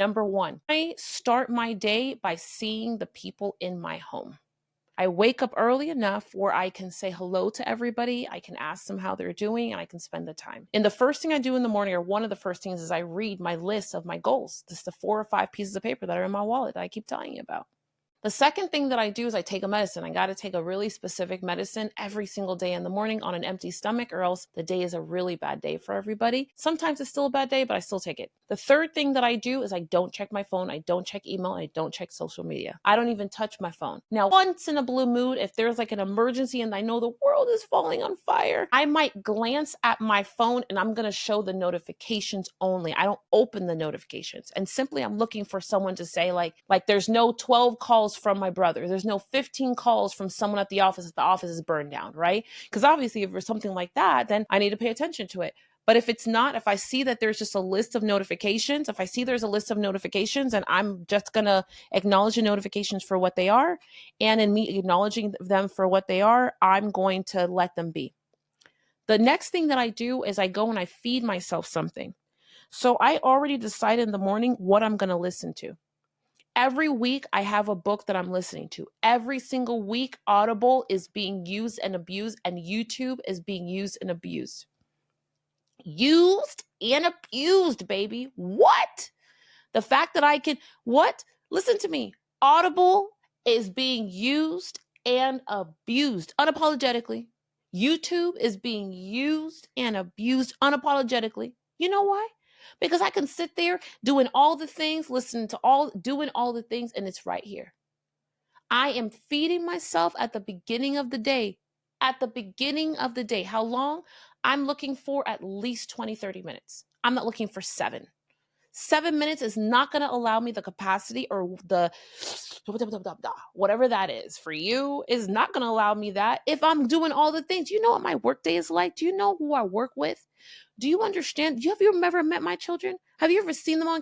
Number one, I start my day by seeing the people in my home. I wake up early enough where I can say hello to everybody. I can ask them how they're doing and I can spend the time. And the first thing I do in the morning, or one of the first things, is I read my list of my goals. Just the 4 or 5 pieces of paper that are in my wallet that I keep telling you about. The second thing that I do is I take a medicine. I got to take a really specific medicine every single day in the morning on an empty stomach, or else the day is a really bad day for everybody. Sometimes it's still a bad day, but I still take it. The third thing that I do is I don't check my phone. I don't check email. I don't check social media. I don't even touch my phone. Now, once in a blue mood, if there's like an emergency and I know the world is falling on fire, I might glance at my phone and I'm going to show the notifications only. I don't open the notifications. And simply I'm looking for someone to say like there's no 12 calls from my brother. There's no 15 calls from someone at the office if the office is burned down, right? Because obviously if there's something like that, then I need to pay attention to it. But if it's not, if I see that there's just a list of notifications, if I see there's a list of notifications and I'm just going to acknowledge the notifications for what they are, and in me acknowledging them for what they are, I'm going to let them be. The next thing that I do is I go and I feed myself something. So I already decide in the morning what I'm going to listen to. Every week, I have a book that I'm listening to. Every single week, Audible is being used and abused, and YouTube is being used and abused. Used and abused, baby. What? The fact that I can, what? Listen to me. Audible is being used and abused unapologetically. YouTube is being used and abused unapologetically. You know why? Because I can sit there doing all the things, doing all the things, and it's right here. I am feeding myself at the beginning of the day. At the beginning of the day. How long? I'm looking for at least 20, 30 minutes. I'm not looking for 7. 7 minutes is not going to allow me the capacity, or the whatever that is for you is not going to allow me that if I'm doing all the things. You know what my work day is like? Do you know who I work with? Do you understand? Have you ever met my children? Have you ever seen them on